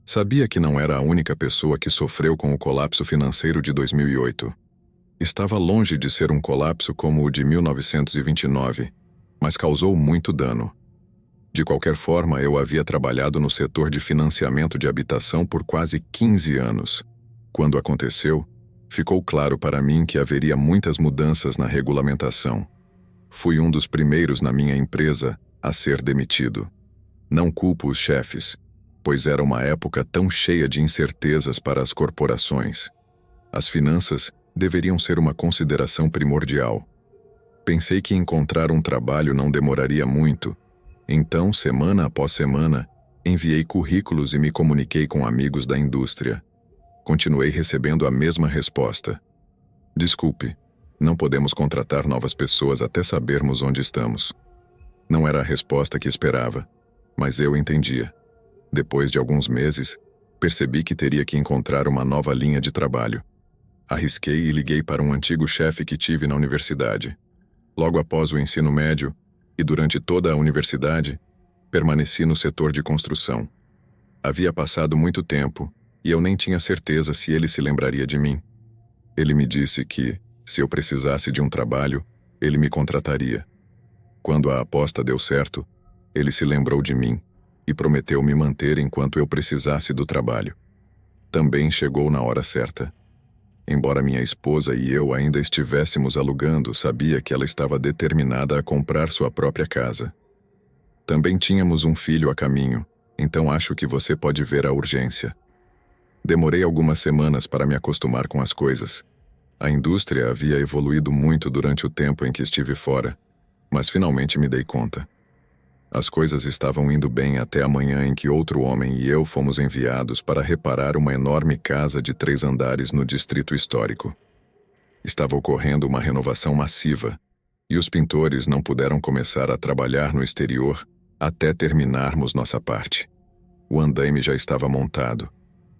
Sabia que não era a única pessoa que sofreu com o colapso financeiro de 2008. Estava longe de ser um colapso como o de 1929, mas causou muito dano. De qualquer forma, eu havia trabalhado no setor de financiamento de habitação por quase 15 anos. Quando aconteceu, ficou claro para mim que haveria muitas mudanças na regulamentação. Fui um dos primeiros na minha empresa a ser demitido. Não culpo os chefes, pois era uma época tão cheia de incertezas para as corporações. As finanças deveriam ser uma consideração primordial. Pensei que encontrar um trabalho não demoraria muito, então, semana após semana, enviei currículos e me comuniquei com amigos da indústria. Continuei recebendo a mesma resposta. Desculpe, não podemos contratar novas pessoas até sabermos onde estamos. Não era a resposta que esperava, mas eu entendia. Depois de alguns meses, percebi que teria que encontrar uma nova linha de trabalho. Arrisquei e liguei para um antigo chefe que tive na universidade. Logo após o ensino médio, e durante toda a universidade, permaneci no setor de construção. Havia passado muito tempo, e eu nem tinha certeza se ele se lembraria de mim. Ele me disse que, se eu precisasse de um trabalho, ele me contrataria. Quando a aposta deu certo, ele se lembrou de mim e prometeu me manter enquanto eu precisasse do trabalho. Também chegou na hora certa. Embora minha esposa e eu ainda estivéssemos alugando, sabia que ela estava determinada a comprar sua própria casa. Também tínhamos um filho a caminho, então acho que você pode ver a urgência. Demorei algumas semanas para me acostumar com as coisas. A indústria havia evoluído muito durante o tempo em que estive fora, mas finalmente me dei conta. As coisas estavam indo bem até a manhã em que outro homem e eu fomos enviados para reparar uma enorme casa de 3 andares no distrito histórico. Estava ocorrendo uma renovação massiva, e os pintores não puderam começar a trabalhar no exterior até terminarmos nossa parte. O andaime já estava montado.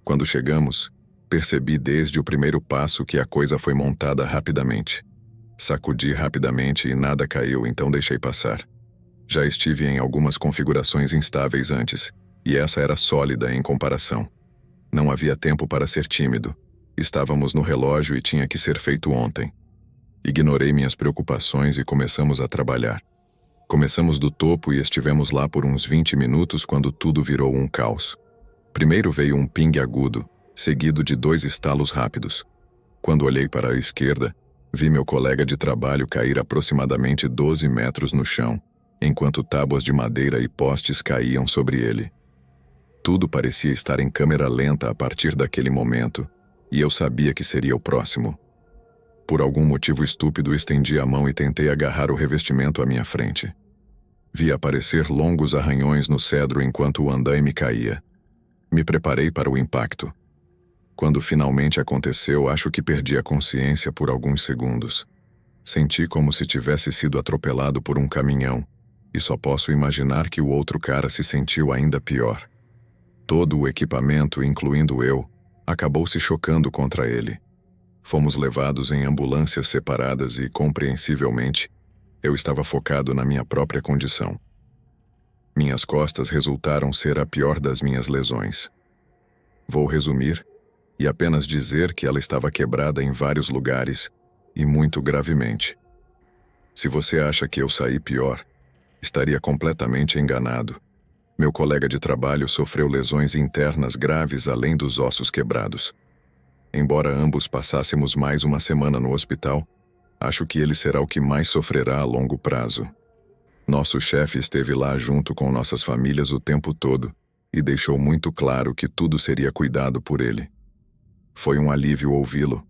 Quando chegamos, percebi desde o primeiro passo que a coisa foi montada rapidamente. Sacudi rapidamente e nada caiu, então deixei passar. Já estive em algumas configurações instáveis antes, e essa era sólida em comparação. Não havia tempo para ser tímido. Estávamos no relógio e tinha que ser feito ontem. Ignorei minhas preocupações e começamos a trabalhar. Começamos do topo e estivemos lá por uns 20 minutos quando tudo virou um caos. Primeiro veio um ping agudo, seguido de 2 estalos rápidos. Quando olhei para a esquerda, vi meu colega de trabalho cair aproximadamente 12 metros no chão, enquanto tábuas de madeira e postes caíam sobre ele. Tudo parecia estar em câmera lenta a partir daquele momento, e eu sabia que seria o próximo. Por algum motivo estúpido, estendi a mão e tentei agarrar o revestimento à minha frente. Vi aparecer longos arranhões no cedro enquanto o andaime caía. Me preparei para o impacto. Quando finalmente aconteceu, acho que perdi a consciência por alguns segundos. Senti como se tivesse sido atropelado por um caminhão, e só posso imaginar que o outro cara se sentiu ainda pior. Todo o equipamento, incluindo eu, acabou se chocando contra ele. Fomos levados em ambulâncias separadas e, compreensivelmente, eu estava focado na minha própria condição. Minhas costas resultaram ser a pior das minhas lesões. Vou resumir e apenas dizer que ela estava quebrada em vários lugares e muito gravemente. Se você acha que eu saí pior, estaria completamente enganado. Meu colega de trabalho sofreu lesões internas graves além dos ossos quebrados. Embora ambos passássemos mais uma semana no hospital, acho que ele será o que mais sofrerá a longo prazo. Nosso chefe esteve lá junto com nossas famílias o tempo todo e deixou muito claro que tudo seria cuidado por ele. Foi um alívio ouvi-lo,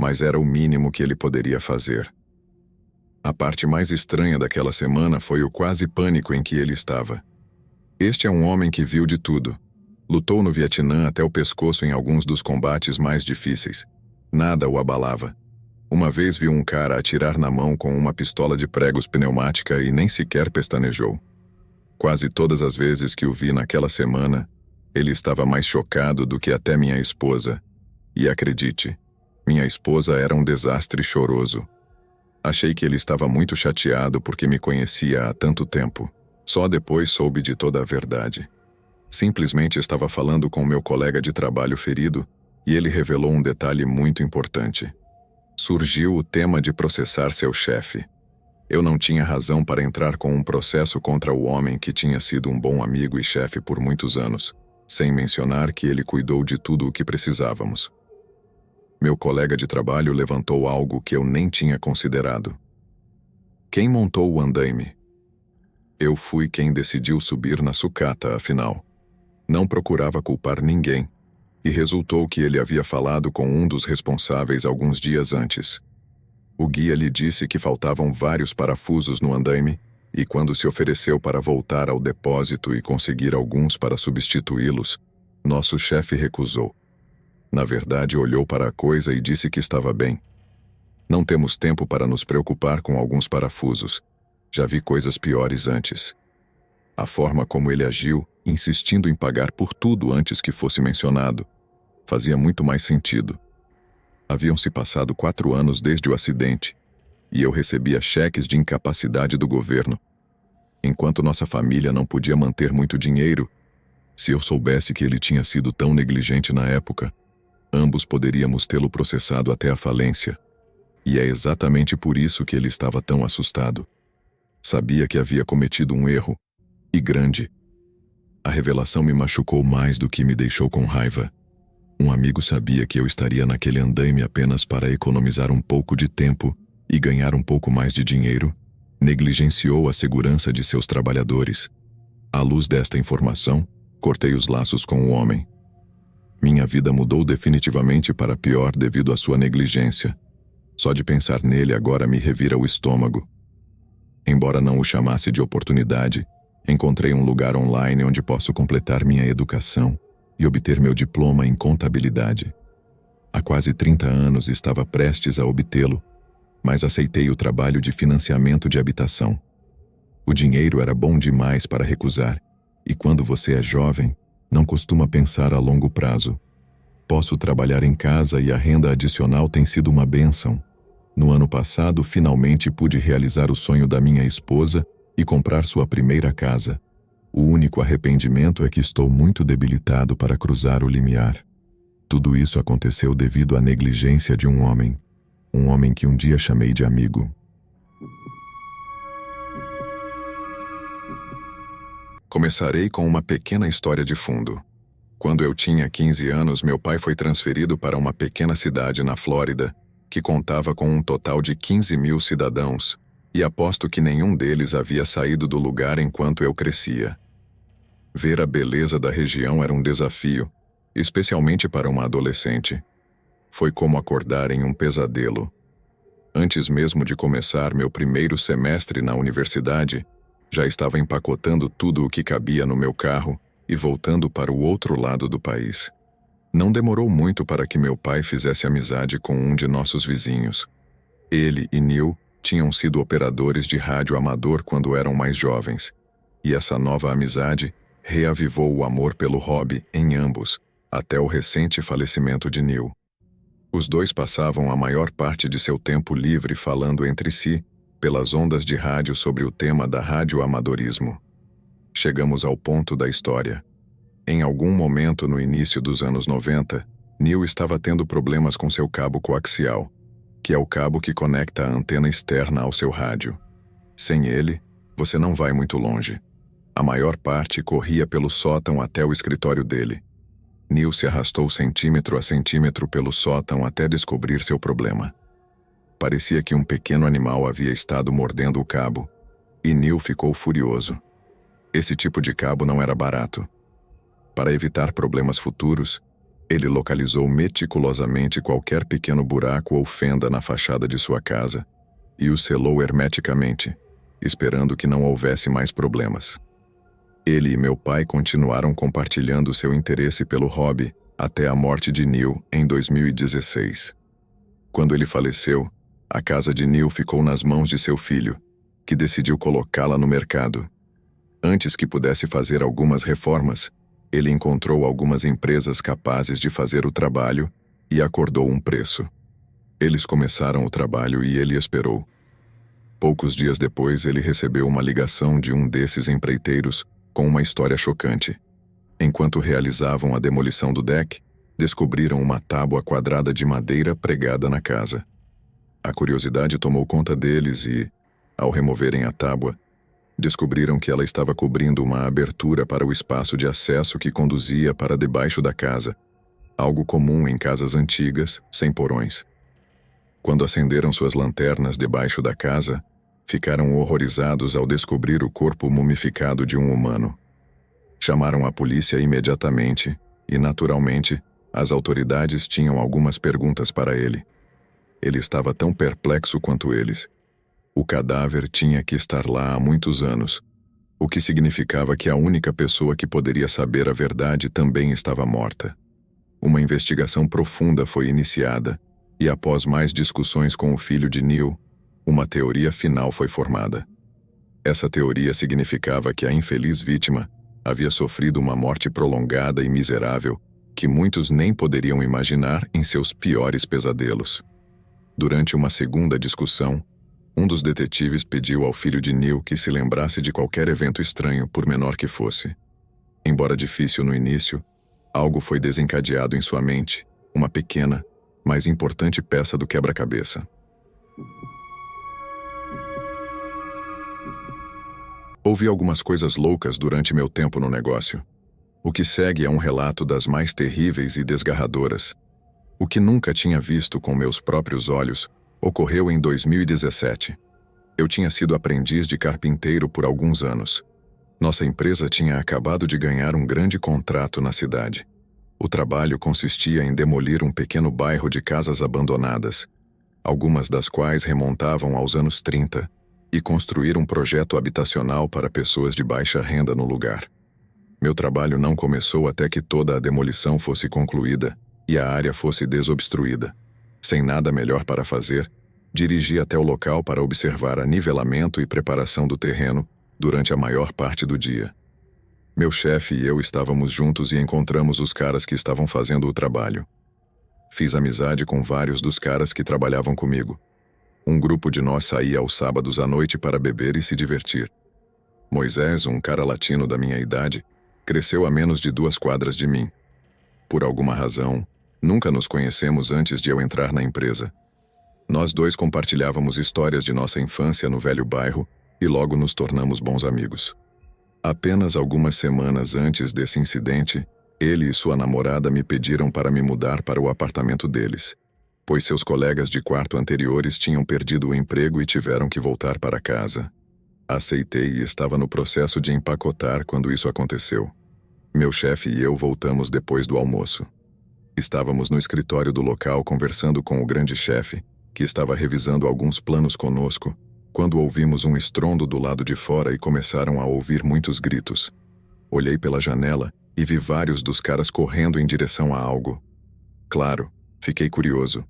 mas era o mínimo que ele poderia fazer. A parte mais estranha daquela semana foi o quase pânico em que ele estava. Este é um homem que viu de tudo. Lutou no Vietnã até o pescoço em alguns dos combates mais difíceis. Nada o abalava. Uma vez viu um cara atirar na mão com uma pistola de pregos pneumática e nem sequer pestanejou. Quase todas as vezes que o vi naquela semana, ele estava mais chocado do que até minha esposa. E acredite, minha esposa era um desastre choroso. Achei que ele estava muito chateado porque me conhecia há tanto tempo. Só depois soube de toda a verdade. Simplesmente estava falando com meu colega de trabalho ferido e ele revelou um detalhe muito importante. Surgiu o tema de processar seu chefe. Eu não tinha razão para entrar com um processo contra o homem que tinha sido um bom amigo e chefe por muitos anos, sem mencionar que ele cuidou de tudo o que precisávamos. Meu colega de trabalho levantou algo que eu nem tinha considerado. Quem montou o andaime? Eu fui quem decidiu subir na sucata, afinal. Não procurava culpar ninguém, e resultou que ele havia falado com um dos responsáveis alguns dias antes. O guia lhe disse que faltavam vários parafusos no andaime, e quando se ofereceu para voltar ao depósito e conseguir alguns para substituí-los, nosso chefe recusou. Na verdade, olhou para a coisa e disse que estava bem. Não temos tempo para nos preocupar com alguns parafusos. Já vi coisas piores antes. A forma como ele agiu, insistindo em pagar por tudo antes que fosse mencionado, fazia muito mais sentido. Haviam se passado 4 anos desde o acidente, e eu recebia cheques de incapacidade do governo. Enquanto nossa família não podia manter muito dinheiro, se eu soubesse que ele tinha sido tão negligente na época, ambos poderíamos tê-lo processado até a falência. E é exatamente por isso que ele estava tão assustado. Sabia que havia cometido um erro, e grande. A revelação me machucou mais do que me deixou com raiva. Um amigo sabia que eu estaria naquele andaime apenas para economizar um pouco de tempo e ganhar um pouco mais de dinheiro. Negligenciou a segurança de seus trabalhadores. À luz desta informação, cortei os laços com o homem. Minha vida mudou definitivamente para pior devido à sua negligência. Só de pensar nele agora me revira o estômago. Embora não o chamasse de oportunidade, encontrei um lugar online onde posso completar minha educação e obter meu diploma em contabilidade. Há quase 30 anos estava prestes a obtê-lo, mas aceitei o trabalho de financiamento de habitação. O dinheiro era bom demais para recusar, e quando você é jovem, não costuma pensar a longo prazo. Posso trabalhar em casa e a renda adicional tem sido uma bênção. No ano passado, finalmente pude realizar o sonho da minha esposa e comprar sua primeira casa. O único arrependimento é que estou muito debilitado para cruzar o limiar. Tudo isso aconteceu devido à negligência de um homem que um dia chamei de amigo. Começarei com uma pequena história de fundo. Quando eu tinha 15 anos, meu pai foi transferido para uma pequena cidade na Flórida, que contava com um total de 15.000 cidadãos, e aposto que nenhum deles havia saído do lugar enquanto eu crescia. Ver a beleza da região era um desafio, especialmente para uma adolescente. Foi como acordar em um pesadelo. Antes mesmo de começar meu primeiro semestre na universidade, já estava empacotando tudo o que cabia no meu carro e voltando para o outro lado do país. Não demorou muito para que meu pai fizesse amizade com um de nossos vizinhos. Ele e Neil tinham sido operadores de rádio amador quando eram mais jovens, e essa nova amizade reavivou o amor pelo hobby em ambos, até o recente falecimento de Neil. Os dois passavam a maior parte de seu tempo livre falando entre si, pelas ondas de rádio sobre o tema da radioamadorismo. Chegamos ao ponto da história. Em algum momento no início dos anos 90, Neil estava tendo problemas com seu cabo coaxial, que é o cabo que conecta a antena externa ao seu rádio. Sem ele, você não vai muito longe. A maior parte corria pelo sótão até o escritório dele. Neil se arrastou centímetro a centímetro pelo sótão até descobrir seu problema. Parecia que um pequeno animal havia estado mordendo o cabo, e Neil ficou furioso. Esse tipo de cabo não era barato. Para evitar problemas futuros, ele localizou meticulosamente qualquer pequeno buraco ou fenda na fachada de sua casa e o selou hermeticamente, esperando que não houvesse mais problemas. Ele e meu pai continuaram compartilhando seu interesse pelo hobby até a morte de Neil em 2016. Quando ele faleceu, a casa de Neil ficou nas mãos de seu filho, que decidiu colocá-la no mercado. Antes que pudesse fazer algumas reformas, ele encontrou algumas empresas capazes de fazer o trabalho e acordou um preço. Eles começaram o trabalho e ele esperou. Poucos dias depois, ele recebeu uma ligação de um desses empreiteiros com uma história chocante. Enquanto realizavam a demolição do deck, descobriram uma tábua quadrada de madeira pregada na casa. A curiosidade tomou conta deles e, ao removerem a tábua, descobriram que ela estava cobrindo uma abertura para o espaço de acesso que conduzia para debaixo da casa, algo comum em casas antigas, sem porões. Quando acenderam suas lanternas debaixo da casa, ficaram horrorizados ao descobrir o corpo mumificado de um humano. Chamaram a polícia imediatamente e, naturalmente, as autoridades tinham algumas perguntas para ele. Ele estava tão perplexo quanto eles. O cadáver tinha que estar lá há muitos anos, o que significava que a única pessoa que poderia saber a verdade também estava morta. Uma investigação profunda foi iniciada e, após mais discussões com o filho de Neil, uma teoria final foi formada. Essa teoria significava que a infeliz vítima havia sofrido uma morte prolongada e miserável que muitos nem poderiam imaginar em seus piores pesadelos. Durante uma segunda discussão, um dos detetives pediu ao filho de Neil que se lembrasse de qualquer evento estranho, por menor que fosse. Embora difícil no início, algo foi desencadeado em sua mente, uma pequena, mas importante peça do quebra-cabeça. Ouvi algumas coisas loucas durante meu tempo no negócio. O que segue é um relato das mais terríveis e desgarradoras. O que nunca tinha visto com meus próprios olhos ocorreu em 2017. Eu tinha sido aprendiz de carpinteiro por alguns anos. Nossa empresa tinha acabado de ganhar um grande contrato na cidade. O trabalho consistia em demolir um pequeno bairro de casas abandonadas, algumas das quais remontavam aos anos 30, e construir um projeto habitacional para pessoas de baixa renda no lugar. Meu trabalho não começou até que toda a demolição fosse concluída e a área fosse desobstruída. Sem nada melhor para fazer, dirigi até o local para observar anivelamento e preparação do terreno durante a maior parte do dia. Meu chefe e eu estávamos juntos e encontramos os caras que estavam fazendo o trabalho. Fiz amizade com vários dos caras que trabalhavam comigo. Um grupo de nós saía aos sábados à noite para beber e se divertir. Moisés, um cara latino da minha idade, cresceu a menos de 2 quadras de mim. Por alguma razão, nunca nos conhecemos antes de eu entrar na empresa. Nós dois compartilhávamos histórias de nossa infância no velho bairro e logo nos tornamos bons amigos. Apenas algumas semanas antes desse incidente, ele e sua namorada me pediram para me mudar para o apartamento deles, pois seus colegas de quarto anteriores tinham perdido o emprego e tiveram que voltar para casa. Aceitei e estava no processo de empacotar quando isso aconteceu. Meu chefe e eu voltamos depois do almoço. Estávamos no escritório do local conversando com o grande chefe, que estava revisando alguns planos conosco, quando ouvimos um estrondo do lado de fora e começaram a ouvir muitos gritos. Olhei pela janela e vi vários dos caras correndo em direção a algo. Claro, fiquei curioso.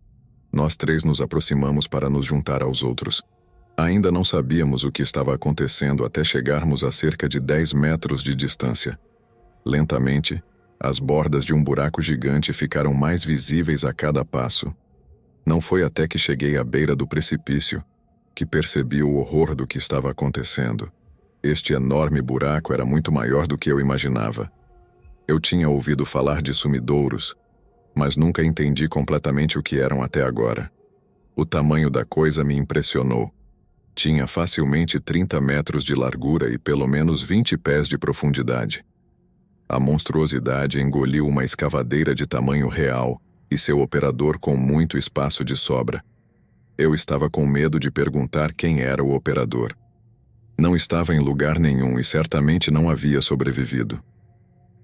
Nós 3 nos aproximamos para nos juntar aos outros. Ainda não sabíamos o que estava acontecendo até chegarmos a cerca de 10 metros de distância. Lentamente, as bordas de um buraco gigante ficaram mais visíveis a cada passo. Não foi até que cheguei à beira do precipício que percebi o horror do que estava acontecendo. Este enorme buraco era muito maior do que eu imaginava. Eu tinha ouvido falar de sumidouros, mas nunca entendi completamente o que eram até agora. O tamanho da coisa me impressionou. Tinha facilmente 30 metros de largura e pelo menos 20 pés de profundidade. A monstruosidade engoliu uma escavadeira de tamanho real e seu operador com muito espaço de sobra. Eu estava com medo de perguntar quem era o operador. Não estava em lugar nenhum e certamente não havia sobrevivido.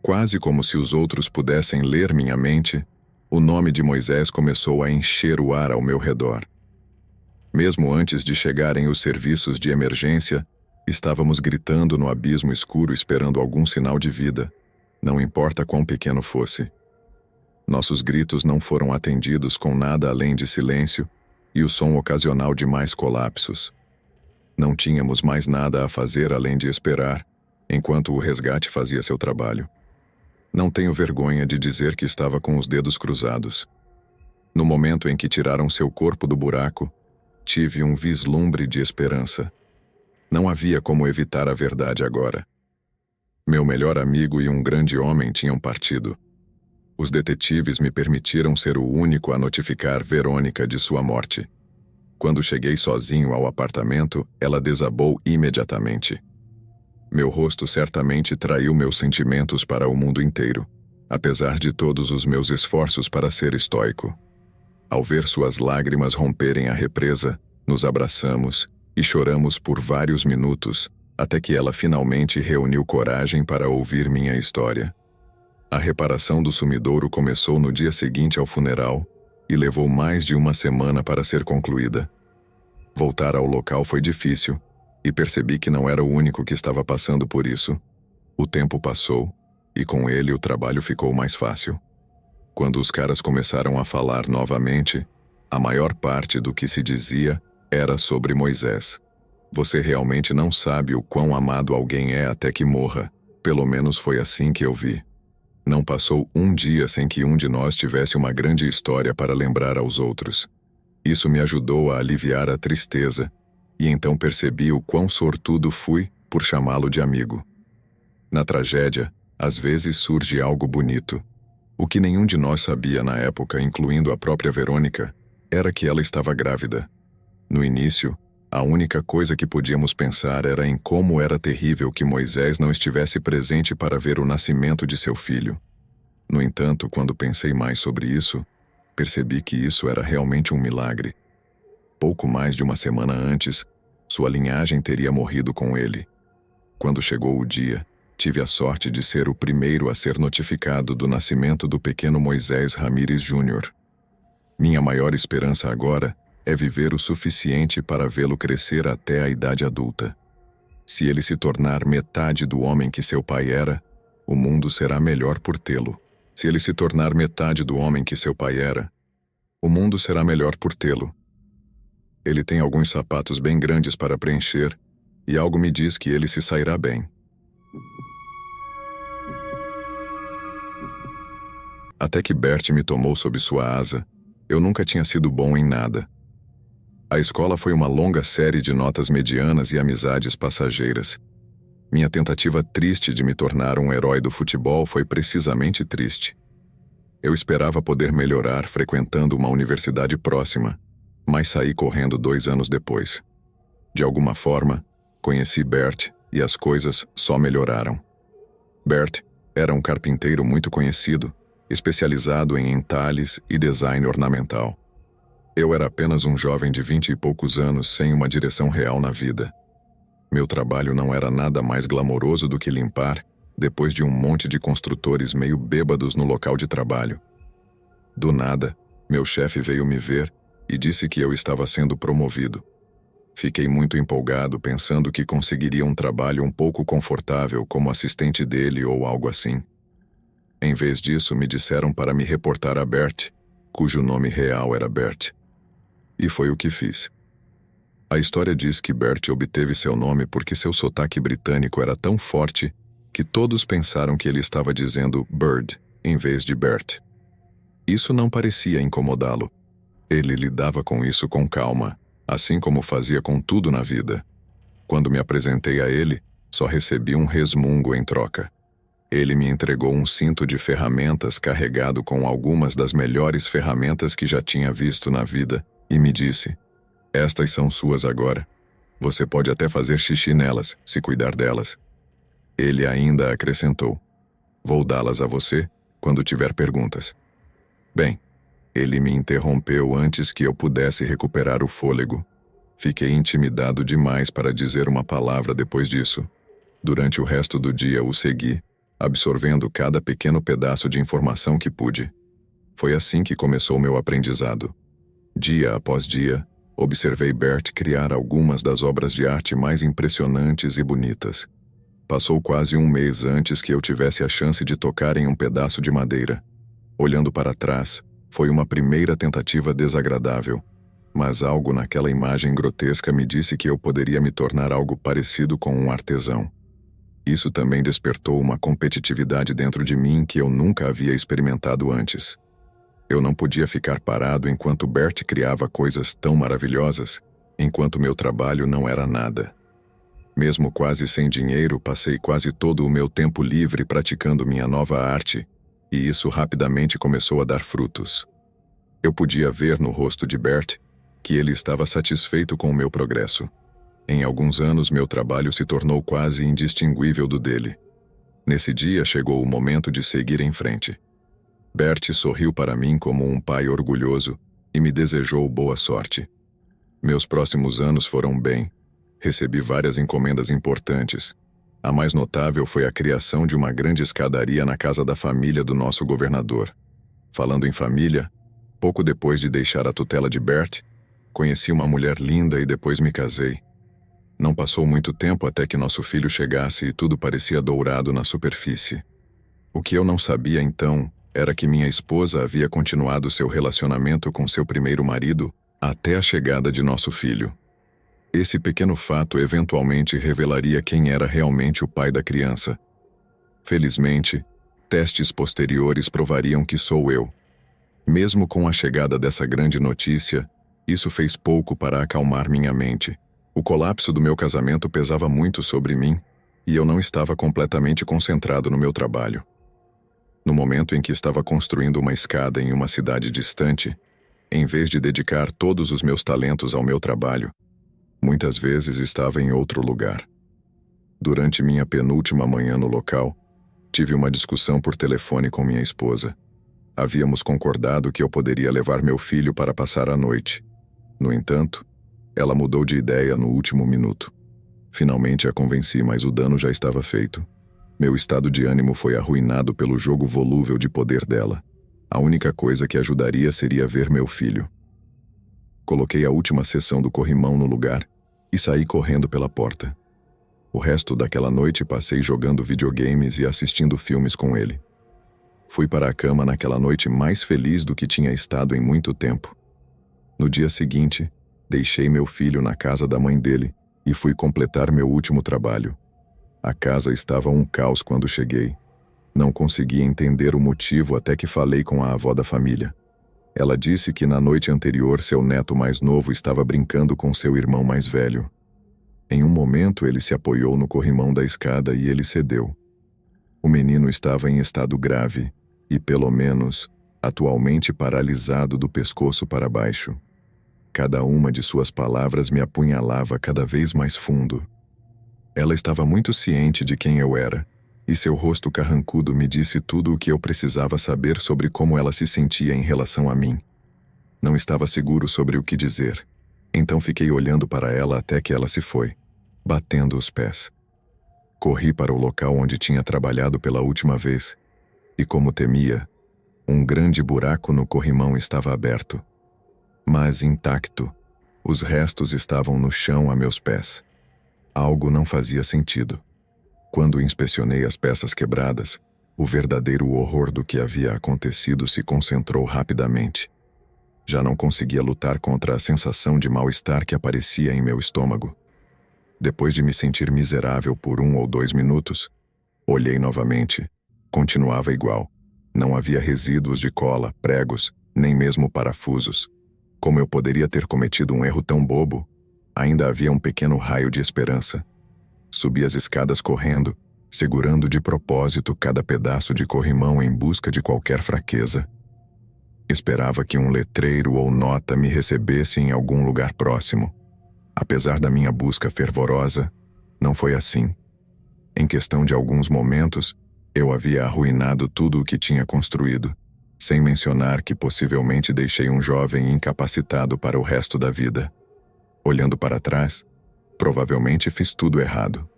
Quase como se os outros pudessem ler minha mente, o nome de Moisés começou a encher o ar ao meu redor. Mesmo antes de chegarem os serviços de emergência, estávamos gritando no abismo escuro esperando algum sinal de vida, não importa quão pequeno fosse. Nossos gritos não foram atendidos com nada além de silêncio e o som ocasional de mais colapsos. Não tínhamos mais nada a fazer além de esperar, enquanto o resgate fazia seu trabalho. Não tenho vergonha de dizer que estava com os dedos cruzados. No momento em que tiraram seu corpo do buraco, tive um vislumbre de esperança. Não havia como evitar a verdade agora. Meu melhor amigo e um grande homem tinham partido. Os detetives me permitiram ser o único a notificar Verônica de sua morte. Quando cheguei sozinho ao apartamento, ela desabou imediatamente. Meu rosto certamente traiu meus sentimentos para o mundo inteiro, apesar de todos os meus esforços para ser estoico. Ao ver suas lágrimas romperem a represa, nos abraçamos e choramos por vários minutos, até que ela finalmente reuniu coragem para ouvir minha história. A reparação do sumidouro começou no dia seguinte ao funeral e levou mais de uma semana para ser concluída. Voltar ao local foi difícil e percebi que não era o único que estava passando por isso. O tempo passou e com ele o trabalho ficou mais fácil. Quando os caras começaram a falar novamente, a maior parte do que se dizia era sobre Moisés. Você realmente não sabe o quão amado alguém é até que morra. Pelo menos foi assim que eu vi. Não passou um dia sem que um de nós tivesse uma grande história para lembrar aos outros. Isso me ajudou a aliviar a tristeza, e então percebi o quão sortudo fui por chamá-lo de amigo. Na tragédia, às vezes surge algo bonito. O que nenhum de nós sabia na época, incluindo a própria Verônica, era que ela estava grávida. No início, a única coisa que podíamos pensar era em como era terrível que Moisés não estivesse presente para ver o nascimento de seu filho. No entanto, quando pensei mais sobre isso, percebi que isso era realmente um milagre. Pouco mais de uma semana antes, sua linhagem teria morrido com ele. Quando chegou o dia, tive a sorte de ser o primeiro a ser notificado do nascimento do pequeno Moisés Ramírez Júnior. Minha maior esperança agora é viver o suficiente para vê-lo crescer até a idade adulta. Se ele se tornar metade do homem que seu pai era, o mundo será melhor por tê-lo. Se ele se tornar metade do homem que seu pai era, o mundo será melhor por tê-lo. Ele tem alguns sapatos bem grandes para preencher, e algo me diz que ele se sairá bem. Até que Bert me tomou sob sua asa, eu nunca tinha sido bom em nada. A escola foi uma longa série de notas medianas e amizades passageiras. Minha tentativa triste de me tornar um herói do futebol foi precisamente triste. Eu esperava poder melhorar frequentando uma universidade próxima, mas saí correndo 2 anos depois. De alguma forma, conheci Bert e as coisas só melhoraram. Bert era um carpinteiro muito conhecido, especializado em entalhes e design ornamental. Eu era apenas um jovem de 20 e poucos anos sem uma direção real na vida. Meu trabalho não era nada mais glamouroso do que limpar, depois de um monte de construtores meio bêbados no local de trabalho. Do nada, meu chefe veio me ver e disse que eu estava sendo promovido. Fiquei muito empolgado pensando que conseguiria um trabalho um pouco confortável como assistente dele ou algo assim. Em vez disso, me disseram para me reportar a Bert, cujo nome real era Bert. E foi o que fiz. A história diz que Bert obteve seu nome porque seu sotaque britânico era tão forte que todos pensaram que ele estava dizendo Bird em vez de Bert. Isso não parecia incomodá-lo. Ele lidava com isso com calma, assim como fazia com tudo na vida. Quando me apresentei a ele, só recebi um resmungo em troca. Ele me entregou um cinto de ferramentas carregado com algumas das melhores ferramentas que já tinha visto na vida e me disse: "Estas são suas agora. Você pode até fazer xixi nelas, se cuidar delas." Ele ainda acrescentou: "Vou dá-las a você quando tiver perguntas." Bem, ele me interrompeu antes que eu pudesse recuperar o fôlego. Fiquei intimidado demais para dizer uma palavra depois disso. Durante o resto do dia o segui, absorvendo cada pequeno pedaço de informação que pude. Foi assim que começou meu aprendizado. Dia após dia, observei Bert criar algumas das obras de arte mais impressionantes e bonitas. Passou quase um mês antes que eu tivesse a chance de tocar em um pedaço de madeira. Olhando para trás, foi uma primeira tentativa desagradável, mas algo naquela imagem grotesca me disse que eu poderia me tornar algo parecido com um artesão. Isso também despertou uma competitividade dentro de mim que eu nunca havia experimentado antes. Eu não podia ficar parado enquanto Bert criava coisas tão maravilhosas. enquanto meu trabalho não era nada. Mesmo quase sem dinheiro, passei quase todo o meu tempo livre praticando minha nova arte, e isso rapidamente começou a dar frutos. Eu podia ver no rosto de Bert que ele estava satisfeito com o meu progresso. Em alguns anos, meu trabalho se tornou quase indistinguível do dele. Nesse dia, chegou o momento de seguir em frente. Bert sorriu para mim como um pai orgulhoso e me desejou boa sorte. Meus próximos anos foram bem. Recebi várias encomendas importantes. A mais notável foi a criação de uma grande escadaria na casa da família do nosso governador. Falando em família, pouco depois de deixar a tutela de Bert, conheci uma mulher linda e depois me casei. Não passou muito tempo até que nosso filho chegasse e tudo parecia dourado na superfície. O que eu não sabia então era que minha esposa havia continuado seu relacionamento com seu primeiro marido até a chegada de nosso filho. Esse pequeno fato eventualmente revelaria quem era realmente o pai da criança. Felizmente, testes posteriores provariam que sou eu. Mesmo com a chegada dessa grande notícia, isso fez pouco para acalmar minha mente. O colapso do meu casamento pesava muito sobre mim e eu não estava completamente concentrado no meu trabalho. No momento em que estava construindo uma escada em uma cidade distante, em vez de dedicar todos os meus talentos ao meu trabalho, muitas vezes estava em outro lugar. Durante minha penúltima manhã no local, tive uma discussão por telefone com minha esposa. Havíamos concordado que eu poderia levar meu filho para passar a noite. No entanto, ela mudou de ideia no último minuto. Finalmente a convenci, mas o dano já estava feito. Meu estado de ânimo foi arruinado pelo jogo volúvel de poder dela. A única coisa que ajudaria seria ver meu filho. Coloquei a última sessão do corrimão no lugar e saí correndo pela porta. O resto daquela noite passei jogando videogames e assistindo filmes com ele. Fui para a cama naquela noite mais feliz do que tinha estado em muito tempo. No dia seguinte, deixei meu filho na casa da mãe dele e fui completar meu último trabalho. A casa estava um caos quando cheguei. Não consegui entender o motivo até que falei com a avó da família. Ela disse que na noite anterior seu neto mais novo estava brincando com seu irmão mais velho. Em um momento ele se apoiou no corrimão da escada e ele cedeu. O menino estava em estado grave e, pelo menos, atualmente paralisado do pescoço para baixo. Cada uma de suas palavras me apunhalava cada vez mais fundo. Ela estava muito ciente de quem eu era, e seu rosto carrancudo me disse tudo o que eu precisava saber sobre como ela se sentia em relação a mim. Não estava seguro sobre o que dizer, então fiquei olhando para ela até que ela se foi, batendo os pés. Corri para o local onde tinha trabalhado pela última vez, e como temia, um grande buraco no corrimão estava aberto. Mas intacto, os restos estavam no chão a meus pés. Algo não fazia sentido. Quando inspecionei as peças quebradas, o verdadeiro horror do que havia acontecido se concentrou rapidamente. Já não conseguia lutar contra a sensação de mal-estar que aparecia em meu estômago. Depois de me sentir miserável por 1 ou 2 minutos, olhei novamente. Continuava igual. Não havia resíduos de cola, pregos, nem mesmo parafusos. Como eu poderia ter cometido um erro tão bobo? Ainda havia um pequeno raio de esperança. Subi as escadas correndo, segurando de propósito cada pedaço de corrimão em busca de qualquer fraqueza. Esperava que um letreiro ou nota me recebesse em algum lugar próximo. Apesar da minha busca fervorosa, não foi assim. Em questão de alguns momentos, eu havia arruinado tudo o que tinha construído, sem mencionar que possivelmente deixei um jovem incapacitado para o resto da vida. Olhando para trás, provavelmente fiz tudo errado.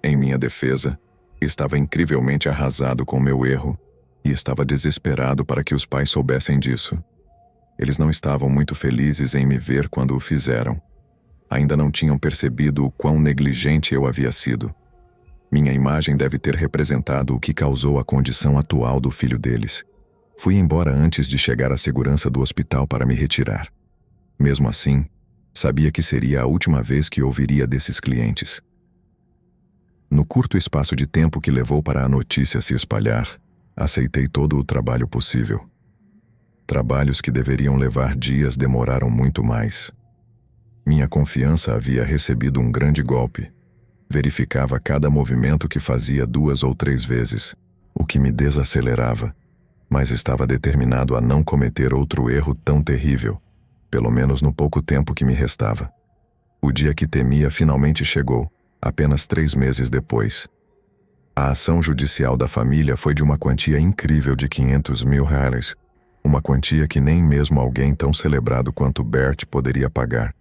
Em minha defesa, estava incrivelmente arrasado com meu erro e estava desesperado para que os pais soubessem disso. Eles não estavam muito felizes em me ver quando o fizeram. Ainda não tinham percebido o quão negligente eu havia sido. Minha imagem deve ter representado o que causou a condição atual do filho deles. Fui embora antes de chegar à segurança do hospital para me retirar. Mesmo assim, sabia que seria a última vez que ouviria desses clientes. No curto espaço de tempo que levou para a notícia se espalhar, aceitei todo o trabalho possível. Trabalhos que deveriam levar dias demoraram muito mais. Minha confiança havia recebido um grande golpe. Verificava cada movimento que fazia 2 ou 3 vezes, o que me desacelerava, mas estava determinado a não cometer outro erro tão terrível, pelo menos no pouco tempo que me restava. O dia que temia finalmente chegou, apenas 3 meses depois. A ação judicial da família foi de uma quantia incrível de R$500 mil, uma quantia que nem mesmo alguém tão celebrado quanto Bert poderia pagar.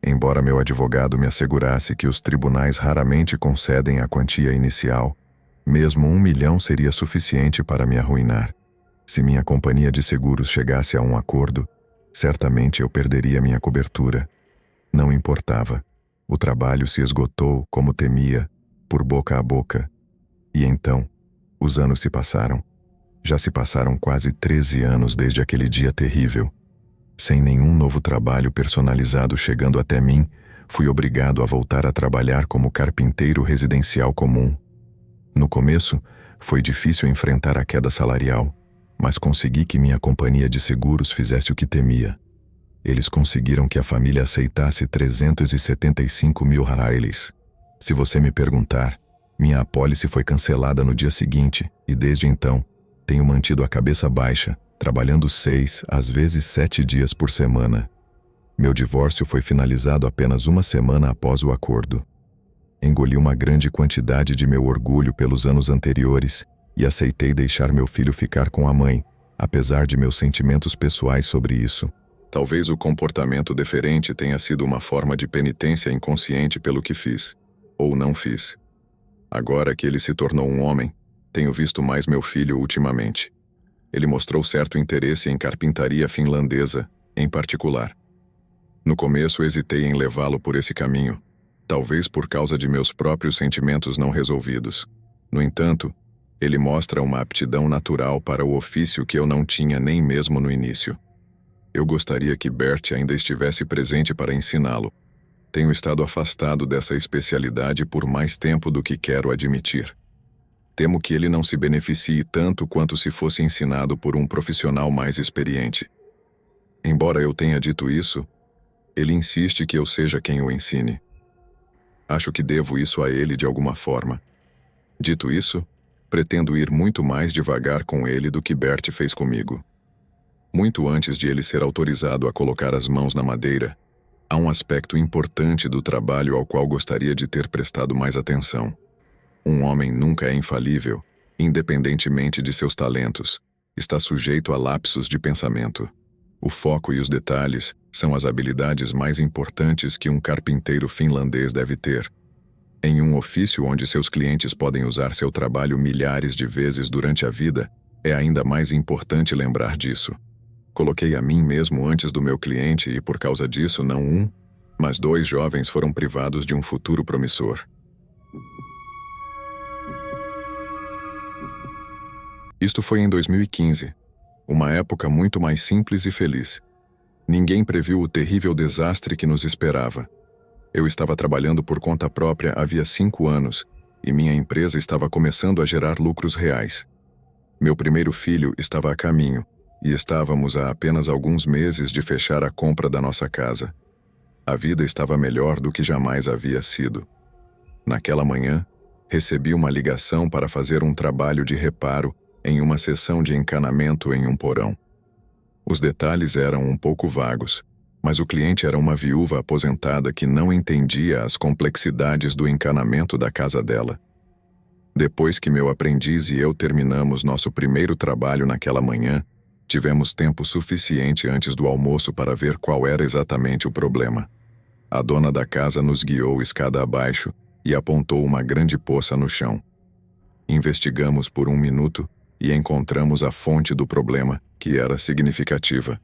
Embora meu advogado me assegurasse que os tribunais raramente concedem a quantia inicial, mesmo 1 milhão seria suficiente para me arruinar. Se minha companhia de seguros chegasse a um acordo, certamente eu perderia minha cobertura. Não importava. O trabalho se esgotou, como temia, por boca a boca. E então, os anos se passaram. Já se passaram quase 13 anos desde aquele dia terrível. Sem nenhum novo trabalho personalizado chegando até mim, fui obrigado a voltar a trabalhar como carpinteiro residencial comum. No começo, foi difícil enfrentar a queda salarial, mas consegui que minha companhia de seguros fizesse o que temia. Eles conseguiram que a família aceitasse R$375 mil. Se você me perguntar, minha apólice foi cancelada no dia seguinte e desde então, tenho mantido a cabeça baixa, trabalhando 6, às vezes 7 dias por semana. Meu divórcio foi finalizado apenas 1 semana após o acordo. Engoli uma grande quantidade de meu orgulho pelos anos anteriores e aceitei deixar meu filho ficar com a mãe, apesar de meus sentimentos pessoais sobre isso. Talvez o comportamento deferente tenha sido uma forma de penitência inconsciente pelo que fiz, ou não fiz. Agora que ele se tornou um homem, tenho visto mais meu filho ultimamente. Ele mostrou certo interesse em carpintaria finlandesa, em particular. No começo hesitei em levá-lo por esse caminho, talvez por causa de meus próprios sentimentos não resolvidos. No entanto, ele mostra uma aptidão natural para o ofício que eu não tinha nem mesmo no início. Eu gostaria que Bert ainda estivesse presente para ensiná-lo. Tenho estado afastado dessa especialidade por mais tempo do que quero admitir. Temo que ele não se beneficie tanto quanto se fosse ensinado por um profissional mais experiente. Embora eu tenha dito isso, ele insiste que eu seja quem o ensine. Acho que devo isso a ele de alguma forma. Dito isso, pretendo ir muito mais devagar com ele do que Bert fez comigo. Muito antes de ele ser autorizado a colocar as mãos na madeira, há um aspecto importante do trabalho ao qual gostaria de ter prestado mais atenção. Um homem nunca é infalível, independentemente de seus talentos. Está sujeito a lapsos de pensamento. O foco e os detalhes são as habilidades mais importantes que um carpinteiro finlandês deve ter. Em um ofício onde seus clientes podem usar seu trabalho milhares de vezes durante a vida, é ainda mais importante lembrar disso. Coloquei a mim mesmo antes do meu cliente e, por causa disso, não 1, mas 2 jovens foram privados de um futuro promissor. Isto foi em 2015, uma época muito mais simples e feliz. Ninguém previu o terrível desastre que nos esperava. Eu estava trabalhando por conta própria havia 5 anos e minha empresa estava começando a gerar lucros reais. Meu primeiro filho estava a caminho e estávamos a apenas alguns meses de fechar a compra da nossa casa. A vida estava melhor do que jamais havia sido. Naquela manhã, recebi uma ligação para fazer um trabalho de reparo em uma seção de encanamento em um porão. Os detalhes eram um pouco vagos, mas o cliente era uma viúva aposentada que não entendia as complexidades do encanamento da casa dela. Depois que meu aprendiz e eu terminamos nosso primeiro trabalho naquela manhã, tivemos tempo suficiente antes do almoço para ver qual era exatamente o problema. A dona da casa nos guiou escada abaixo e apontou uma grande poça no chão. Investigamos por 1 minuto e encontramos a fonte do problema, que era significativa.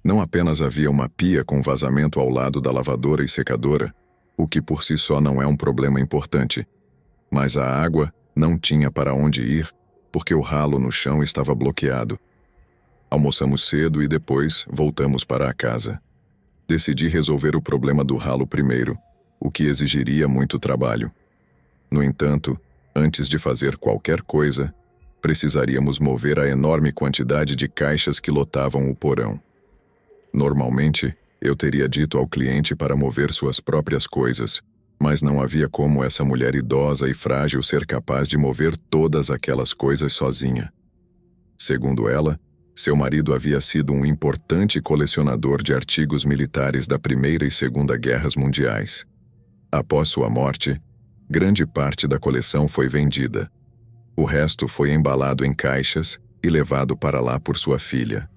Não apenas havia uma pia com vazamento ao lado da lavadora e secadora, o que por si só não é um problema importante, mas a água não tinha para onde ir, porque o ralo no chão estava bloqueado. Almoçamos cedo e depois voltamos para a casa. Decidi resolver o problema do ralo primeiro, o que exigiria muito trabalho. No entanto, antes de fazer qualquer coisa, precisaríamos mover a enorme quantidade de caixas que lotavam o porão. Normalmente, Eu teria dito ao cliente para mover suas próprias coisas, mas não havia como essa mulher idosa e frágil ser capaz de mover todas aquelas coisas sozinha. Segundo ela, seu marido havia sido um importante colecionador de artigos militares da Primeira e Segunda Guerras Mundiais. Após sua morte, grande parte da coleção foi vendida. O resto foi embalado em caixas e levado para lá por sua filha.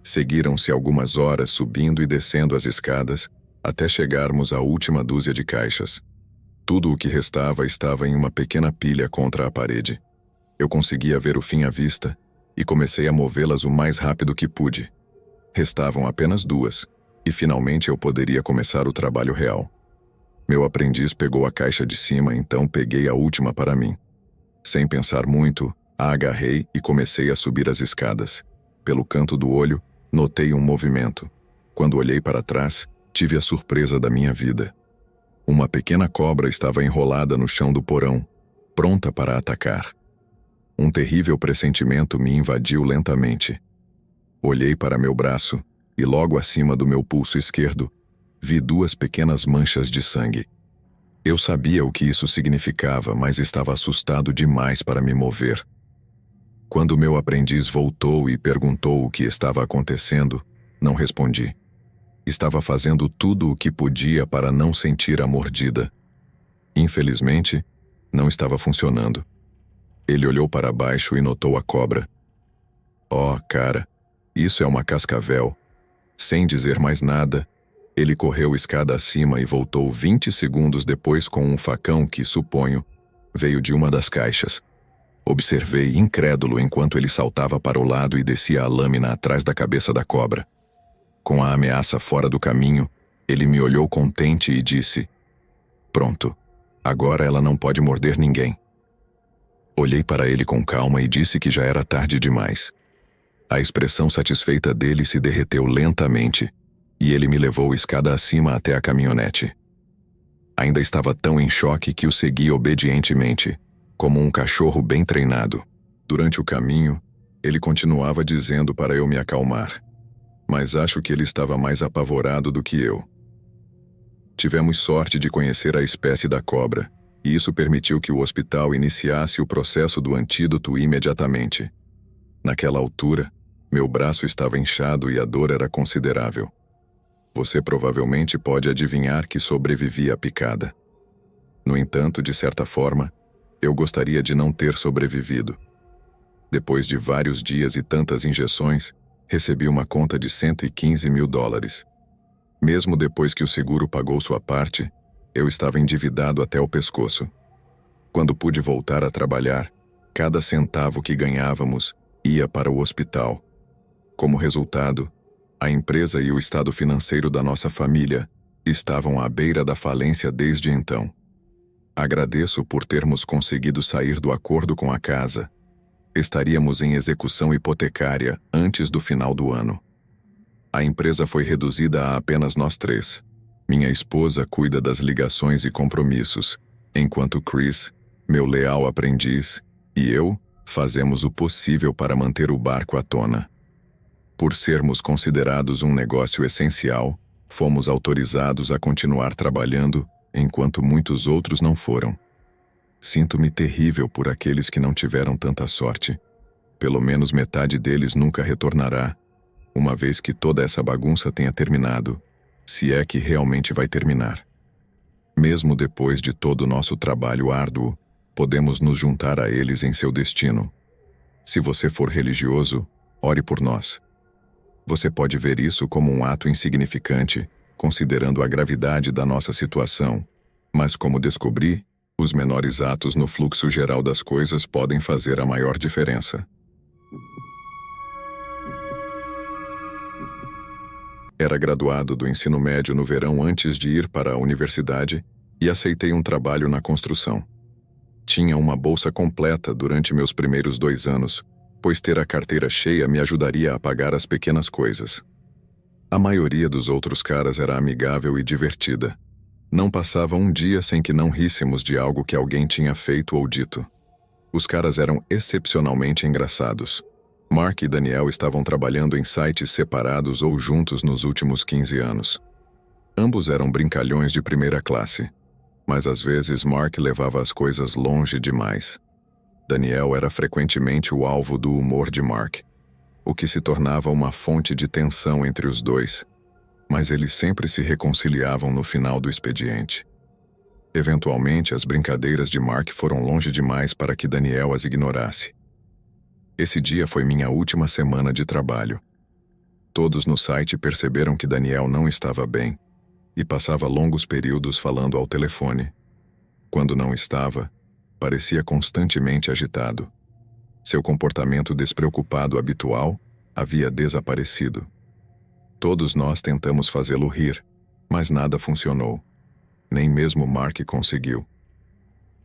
Seguiram-se algumas horas subindo e descendo as escadas, até chegarmos à última dúzia de caixas. Tudo o que restava estava em uma pequena pilha contra a parede. Eu conseguia ver o fim à vista e comecei a movê-las o mais rápido que pude. Restavam apenas 2, e finalmente eu poderia começar o trabalho real. Meu aprendiz pegou a caixa de cima, então peguei a última para mim. Sem pensar muito, a agarrei e comecei a subir as escadas. Pelo canto do olho, notei um movimento. Quando olhei para trás, tive a surpresa da minha vida. Uma pequena cobra estava enrolada no chão do porão, pronta para atacar. Um terrível pressentimento me invadiu lentamente. Olhei para meu braço e logo acima do meu pulso esquerdo, vi 2 pequenas manchas de sangue. Eu sabia o que isso significava, mas estava assustado demais para me mover. Quando meu aprendiz voltou e perguntou o que estava acontecendo, não respondi. Estava fazendo tudo o que podia para não sentir a mordida. Infelizmente, não estava funcionando. Ele olhou para baixo e notou a cobra. Oh, cara, isso é uma cascavel. Sem dizer mais nada, ele correu escada acima e voltou 20 segundos depois com um facão que, suponho, veio de uma das caixas. Observei incrédulo enquanto ele saltava para o lado e descia a lâmina atrás da cabeça da cobra. Com a ameaça fora do caminho, ele me olhou contente e disse: "Pronto, agora ela não pode morder ninguém." Olhei para ele com calma e disse que já era tarde demais. A expressão satisfeita dele se derreteu lentamente, e ele me levou escada acima até a caminhonete. Ainda estava tão em choque que o segui obedientemente, como um cachorro bem treinado. Durante o caminho, ele continuava dizendo para eu me acalmar, mas acho que ele estava mais apavorado do que eu. Tivemos sorte de conhecer a espécie da cobra, e isso permitiu que o hospital iniciasse o processo do antídoto imediatamente. Naquela altura, meu braço estava inchado e a dor era considerável. Você provavelmente pode adivinhar que sobrevivi à picada. No entanto, de certa forma, eu gostaria de não ter sobrevivido. Depois de vários dias e tantas injeções, recebi uma conta de $115 mil. Mesmo depois que o seguro pagou sua parte, eu estava endividado até o pescoço. Quando pude voltar a trabalhar, cada centavo que ganhávamos ia para o hospital. Como resultado, a empresa e o estado financeiro da nossa família estavam à beira da falência desde então. Agradeço por termos conseguido sair do acordo com a casa. Estaríamos em execução hipotecária antes do final do ano. A empresa foi reduzida a apenas nós 3. Minha esposa cuida das ligações e compromissos, enquanto Chris, meu leal aprendiz, e eu fazemos o possível para manter o barco à tona. Por sermos considerados um negócio essencial, fomos autorizados a continuar trabalhando, enquanto muitos outros não foram. Sinto-me terrível por aqueles que não tiveram tanta sorte. Pelo menos metade deles nunca retornará, uma vez que toda essa bagunça tenha terminado, se é que realmente vai terminar. Mesmo depois de todo o nosso trabalho árduo, podemos nos juntar a eles em seu destino. Se você for religioso, ore por nós. Você pode ver isso como um ato insignificante, considerando a gravidade da nossa situação, mas como descobri, os menores atos no fluxo geral das coisas podem fazer a maior diferença. Era graduado do ensino médio no verão antes de ir para a universidade e aceitei um trabalho na construção. Tinha uma bolsa completa durante meus primeiros 2 anos, pois ter a carteira cheia me ajudaria a pagar as pequenas coisas. A maioria dos outros caras era amigável e divertida. Não passava um dia sem que não ríssemos de algo que alguém tinha feito ou dito. Os caras eram excepcionalmente engraçados. Mark e Daniel estavam trabalhando em sites separados ou juntos nos últimos 15 anos. Ambos eram brincalhões de primeira classe, mas às vezes Mark levava as coisas longe demais. Daniel era frequentemente o alvo do humor de Mark, o que se tornava uma fonte de tensão entre os dois, mas eles sempre se reconciliavam no final do expediente. Eventualmente, as brincadeiras de Mark foram longe demais para que Daniel as ignorasse. Esse dia foi minha última semana de trabalho. Todos no site perceberam que Daniel não estava bem e passava longos períodos falando ao telefone. Quando não estava, parecia constantemente agitado. Seu comportamento despreocupado habitual havia desaparecido. Todos nós tentamos fazê-lo rir, mas nada funcionou. Nem mesmo Mark conseguiu.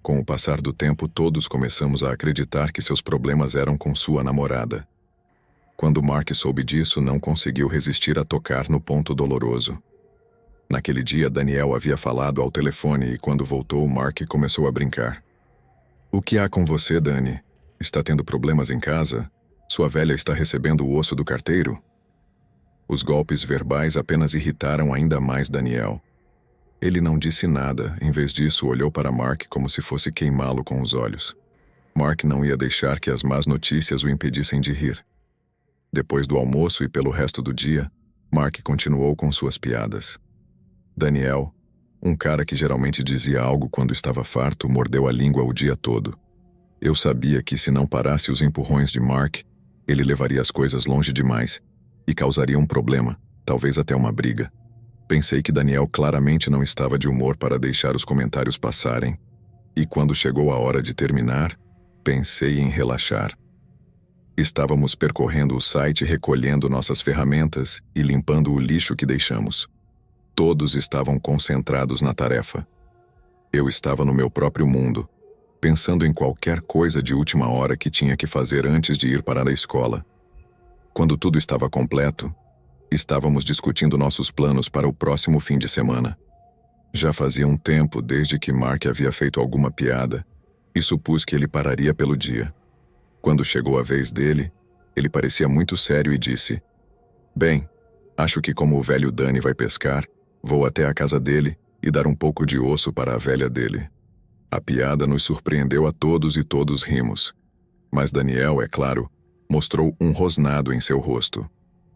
Com o passar do tempo, todos começamos a acreditar que seus problemas eram com sua namorada. Quando Mark soube disso, não conseguiu resistir a tocar no ponto doloroso. Naquele dia, Daniel havia falado ao telefone e quando voltou, Mark começou a brincar. "O que há com você, Dani? Está tendo problemas em casa? Sua velha está recebendo o osso do carteiro?" Os golpes verbais apenas irritaram ainda mais Daniel. Ele não disse nada, em vez disso olhou para Mark como se fosse queimá-lo com os olhos. Mark não ia deixar que as más notícias o impedissem de rir. Depois do almoço e pelo resto do dia, Mark continuou com suas piadas. Daniel, um cara que geralmente dizia algo quando estava farto, mordeu a língua o dia todo. Eu sabia que se não parasse os empurrões de Mark, ele levaria as coisas longe demais e causaria um problema, talvez até uma briga. Pensei que Daniel claramente não estava de humor para deixar os comentários passarem, e quando chegou a hora de terminar, pensei em relaxar. Estávamos percorrendo o site recolhendo nossas ferramentas e limpando o lixo que deixamos. Todos estavam concentrados na tarefa. Eu estava no meu próprio mundo, pensando em qualquer coisa de última hora que tinha que fazer antes de ir para a escola. Quando tudo estava completo, estávamos discutindo nossos planos para o próximo fim de semana. Já fazia um tempo desde que Mark havia feito alguma piada e supus que ele pararia pelo dia. Quando chegou a vez dele, ele parecia muito sério e disse: "Bem, acho que como o velho Dani vai pescar, vou até a casa dele e dar um pouco de osso para a velha dele." A piada nos surpreendeu a todos e todos rimos. Mas Daniel, é claro, mostrou um rosnado em seu rosto.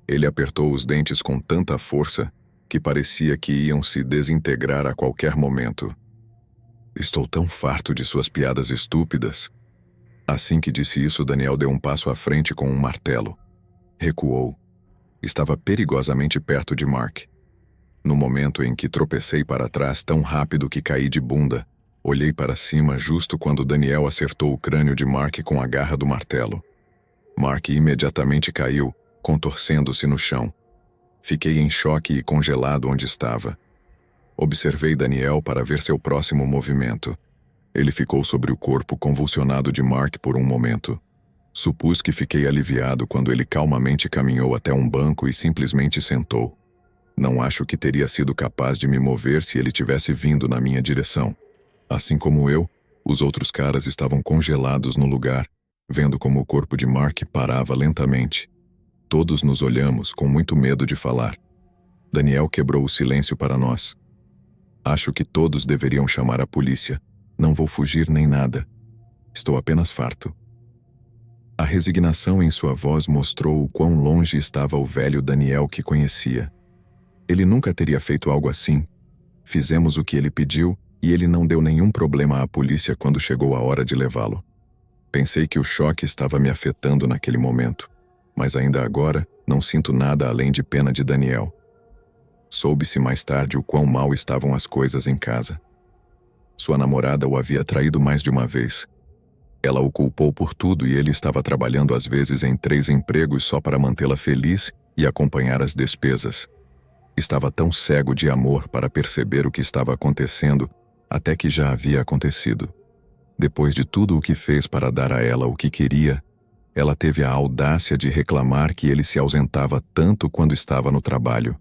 Ele apertou os dentes com tanta força que parecia que iam se desintegrar a qualquer momento. "Estou tão farto de suas piadas estúpidas." Assim que disse isso, Daniel deu um passo à frente com um martelo. Recuou. Estava perigosamente perto de Mark. No momento em que tropecei para trás tão rápido que caí de bunda, olhei para cima justo quando Daniel acertou o crânio de Mark com a garra do martelo. Mark imediatamente caiu, contorcendo-se no chão. Fiquei em choque e congelado onde estava. Observei Daniel para ver seu próximo movimento. Ele ficou sobre o corpo convulsionado de Mark por um momento. Supus que fiquei aliviado quando ele calmamente caminhou até um banco e simplesmente sentou. Não acho que teria sido capaz de me mover se ele tivesse vindo na minha direção. Assim como eu, os outros caras estavam congelados no lugar, vendo como o corpo de Mark parava lentamente. Todos nos olhamos com muito medo de falar. Daniel quebrou o silêncio para nós. "Acho que todos deveriam chamar a polícia. Não vou fugir nem nada. Estou apenas farto." A resignação em sua voz mostrou o quão longe estava o velho Daniel que conhecia. Ele nunca teria feito algo assim. Fizemos o que ele pediu e ele não deu nenhum problema à polícia quando chegou a hora de levá-lo. Pensei que o choque estava me afetando naquele momento, mas ainda agora não sinto nada além de pena de Daniel. Soube-se mais tarde o quão mal estavam as coisas em casa. Sua namorada o havia traído mais de uma vez. Ela o culpou por tudo e ele estava trabalhando às vezes em 3 empregos só para mantê-la feliz e acompanhar as despesas. Estava tão cego de amor para perceber o que estava acontecendo, até que já havia acontecido. Depois de tudo o que fez para dar a ela o que queria, ela teve a audácia de reclamar que ele se ausentava tanto quando estava no trabalho.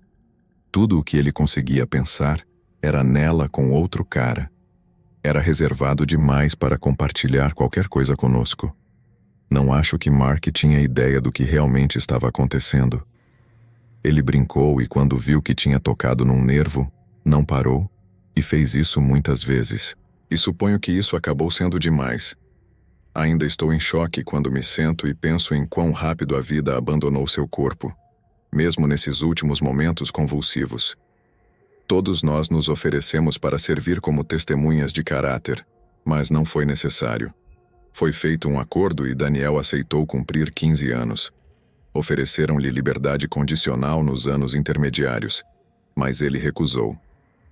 Tudo o que ele conseguia pensar era nela com outro cara. Era reservado demais para compartilhar qualquer coisa conosco. Não acho que Mark tinha ideia do que realmente estava acontecendo. Ele brincou e quando viu que tinha tocado num nervo, Não parou, e fez isso muitas vezes. E suponho que isso acabou sendo demais. Ainda estou em choque quando me sento e penso em quão rápido a vida abandonou seu corpo, mesmo nesses últimos momentos convulsivos. Todos nós nos oferecemos para servir como testemunhas de caráter, mas não foi necessário. Foi feito um acordo e Daniel aceitou cumprir 15 anos. Ofereceram-lhe liberdade condicional nos anos intermediários, mas ele recusou.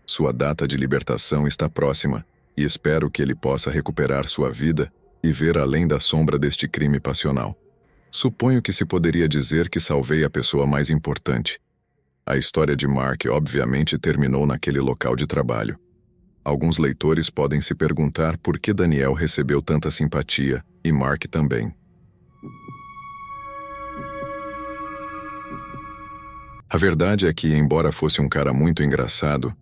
Sua data de libertação está próxima e espero que ele possa recuperar sua vida e ver além da sombra deste crime passional. Suponho que se poderia dizer que salvei a pessoa mais importante. A história de Mark obviamente terminou naquele local de trabalho. Alguns leitores podem se perguntar por que Daniel recebeu tanta simpatia, e Mark também. A verdade é que, embora fosse um cara muito engraçado,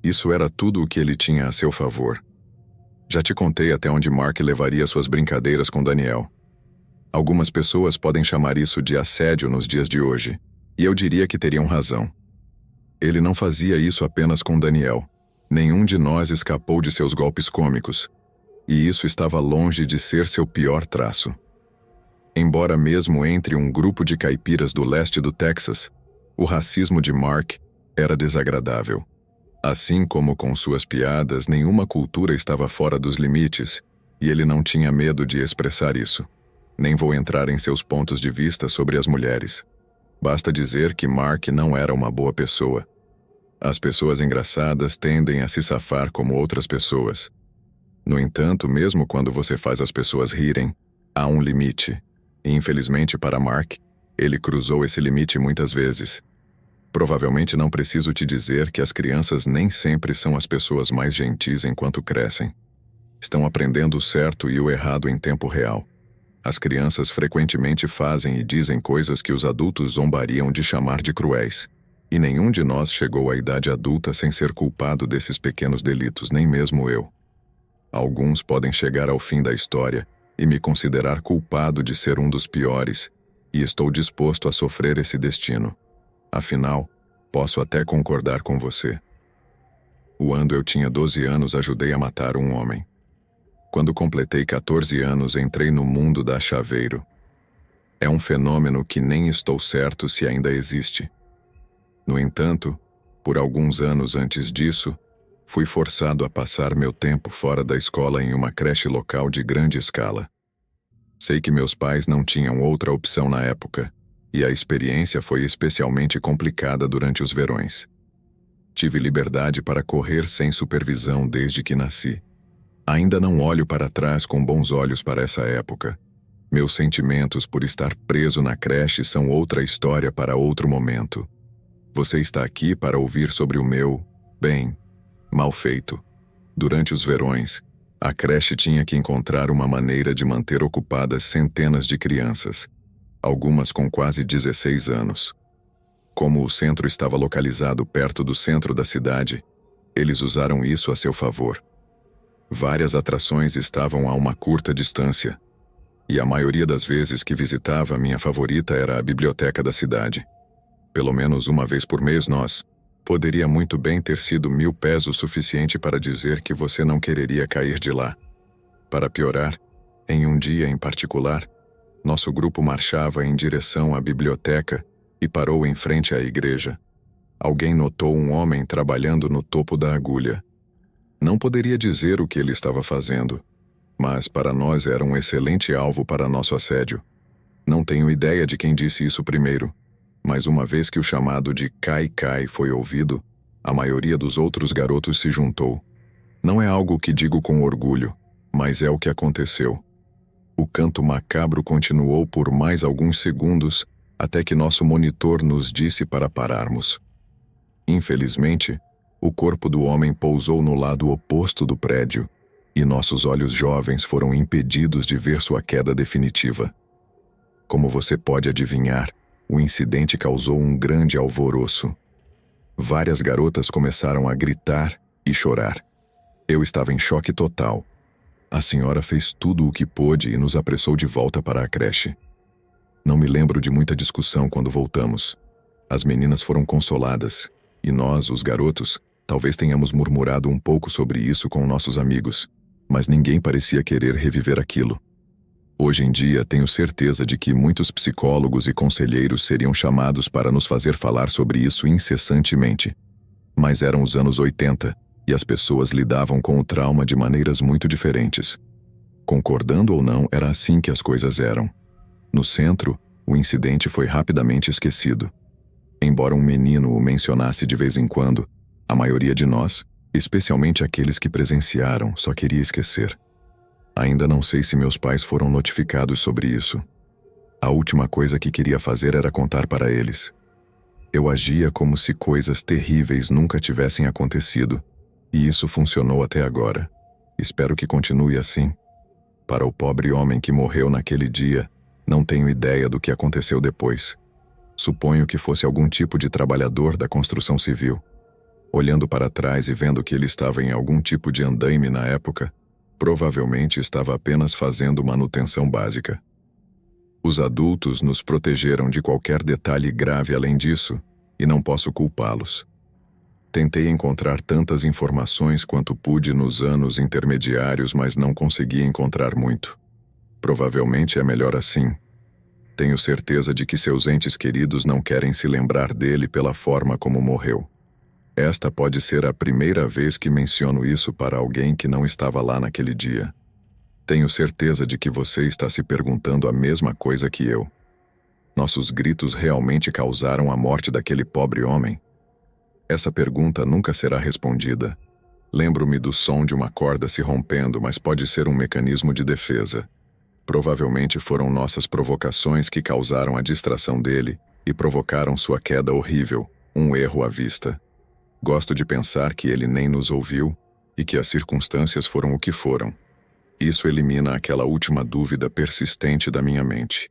isso era tudo o que ele tinha a seu favor. Já te contei até onde Mark levaria suas brincadeiras com Daniel. Algumas pessoas podem chamar isso de assédio nos dias de hoje, e eu diria que teriam razão. Ele não fazia isso apenas com Daniel. Nenhum de nós escapou de seus golpes cômicos, e isso estava longe de ser seu pior traço. Embora mesmo entre um grupo de caipiras do leste do Texas, o racismo de Mark era desagradável. Assim como com suas piadas, nenhuma cultura estava fora dos limites, e ele não tinha medo de expressar isso. Nem vou entrar em seus pontos de vista sobre as mulheres. Basta dizer que Mark não era uma boa pessoa. As pessoas engraçadas tendem a se safar como outras pessoas. No entanto, mesmo quando você faz as pessoas rirem, há um limite. E infelizmente para Mark, ele cruzou esse limite muitas vezes. Provavelmente não preciso te dizer que as crianças nem sempre são as pessoas mais gentis enquanto crescem. Estão aprendendo o certo e o errado em tempo real. As crianças frequentemente fazem e dizem coisas que os adultos zombariam de chamar de cruéis. E nenhum de nós chegou à idade adulta sem ser culpado desses pequenos delitos, nem mesmo eu. Alguns podem chegar ao fim da história e me considerar culpado de ser um dos piores, e estou disposto a sofrer esse destino. Afinal, posso até concordar com você. Quando eu tinha 12 anos, ajudei a matar um homem. Quando completei 14 anos, entrei no mundo da chaveiro. É um fenômeno que nem estou certo se ainda existe. No entanto, por alguns anos antes disso, fui forçado a passar meu tempo fora da escola em uma creche local de grande escala. Sei que meus pais não tinham outra opção na época, e a experiência foi especialmente complicada durante os verões. Tive liberdade para correr sem supervisão desde que nasci. Ainda não olho para trás com bons olhos para essa época. Meus sentimentos por estar preso na creche são outra história para outro momento. Você está aqui para ouvir sobre o meu, mal feito. Durante os verões, a creche tinha que encontrar uma maneira de manter ocupadas centenas de crianças, algumas com quase 16 anos. Como o centro estava localizado perto do centro da cidade, eles usaram isso a seu favor. Várias atrações estavam a uma curta distância, e a maioria das vezes que visitava, minha favorita era a biblioteca da cidade. Pelo menos uma vez por mês poderia muito bem ter sido 1000 pés o suficiente para dizer que você não quereria cair de lá. Para piorar, em um dia em particular, nosso grupo marchava em direção à biblioteca e parou em frente à igreja. Alguém notou um homem trabalhando no topo da agulha. Não poderia dizer o que ele estava fazendo, mas para nós era um excelente alvo para nosso assédio. Não tenho ideia de quem disse isso primeiro, mas uma vez que o chamado de Kai Kai foi ouvido, a maioria dos outros garotos se juntou. Não é algo que digo com orgulho, mas é o que aconteceu. O canto macabro continuou por mais alguns segundos, até que nosso monitor nos disse para pararmos. Infelizmente, o corpo do homem pousou no lado oposto do prédio, e nossos olhos jovens foram impedidos de ver sua queda definitiva. Como você pode adivinhar, o incidente causou um grande alvoroço. Várias garotas começaram a gritar e chorar. Eu estava em choque total. A senhora fez tudo o que pôde e nos apressou de volta para a creche. Não me lembro de muita discussão quando voltamos. As meninas foram consoladas, e nós, os garotos, Talvez tenhamos murmurado um pouco sobre isso com nossos amigos, mas ninguém parecia querer reviver aquilo. Hoje em dia, tenho certeza de que muitos psicólogos e conselheiros seriam chamados para nos fazer falar sobre isso incessantemente. Mas eram os anos 80, e as pessoas lidavam com o trauma de maneiras muito diferentes. Concordando ou não, era assim que as coisas eram. No centro, o incidente foi rapidamente esquecido. Embora um menino o mencionasse de vez em quando, a maioria de nós, especialmente aqueles que presenciaram, só queria esquecer. Ainda não sei se meus pais foram notificados sobre isso. A última coisa que queria fazer era contar para eles. Eu agia como se coisas terríveis nunca tivessem acontecido, e isso funcionou até agora. Espero que continue assim. Para o pobre homem que morreu naquele dia, não tenho ideia do que aconteceu depois. Suponho que fosse algum tipo de trabalhador da construção civil. Olhando para trás e vendo que ele estava em algum tipo de andaime na época, provavelmente estava apenas fazendo manutenção básica. Os adultos nos protegeram de qualquer detalhe grave além disso, e não posso culpá-los. Tentei encontrar tantas informações quanto pude nos anos intermediários, mas não consegui encontrar muito. Provavelmente é melhor assim. Tenho certeza de que seus entes queridos não querem se lembrar dele pela forma como morreu. Esta pode ser a primeira vez que menciono isso para alguém que não estava lá naquele dia. Tenho certeza de que você está se perguntando a mesma coisa que eu. Nossos gritos realmente causaram a morte daquele pobre homem? Essa pergunta nunca será respondida. Lembro-me do som de uma corda se rompendo, mas pode ser um mecanismo de defesa. Provavelmente foram nossas provocações que causaram a distração dele e provocaram sua queda horrível, um erro à vista. Gosto de pensar que ele nem nos ouviu e que as circunstâncias foram o que foram. Isso elimina aquela última dúvida persistente da minha mente.